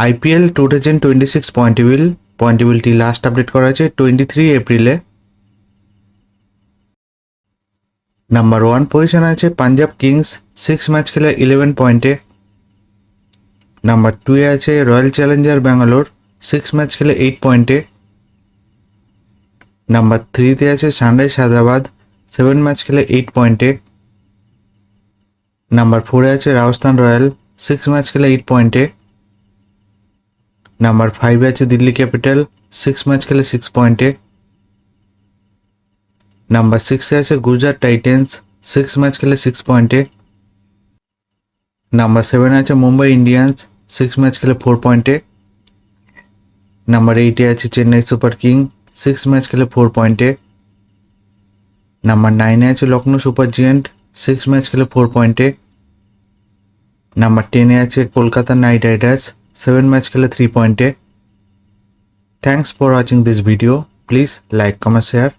IPL 2026 পয়েন্টেবিলিটি last update করা হয়েছে 23 এপ্রিলে। নাম্বার 1 পজিশন আছে পাঞ্জাব কিংস, 6 ম্যাচ খেলে 11 পয়েন্টে। নাম্বার 2 এ আছে রয়্যাল চ্যালেঞ্জার ব্যাঙ্গালোর, 6 ম্যাচ খেলে 8 পয়েন্টে। নাম্বার 3 তে আছে সানরাইজ হায়দ্রাবাদ, 7 ম্যাচ খেলে 8 পয়েন্টে। নাম্বার 4 এ আছে রাজস্থান রয়্যাল, 6 ম্যাচ খেলে 8 পয়েন্টে। নাম্বার 5 এ আছে দিল্লি ক্যাপিটাল, 6 ম্যাচ খেলে 6 পয়েন্টে। নাম্বার 6 এ আছে গুজরাট টাইটেন্স, 6 ম্যাচ খেলে 6 পয়েন্টে। নাম্বার 7 এ আছে মুম্বাই ইন্ডিয়ান্স, 6 ম্যাচ খেলে 4 পয়েন্টে। নাম্বার 8 এ আছে চেন্নাই সুপার কিং, 6 ম্যাচ খেলে 4 পয়েন্টে। নাম্বার 9 এ আছে লখনৌ সুপার জিয়ান্ট, 6 ম্যাচ খেলে 4 পয়েন্টে। নাম্বার 10 এ আছে কলকাতা নাইট রাইডার্স, 7 ম্যাচ খেলে 3 পয়েন্টে। Thanks for watching this video. Please like, comment, share.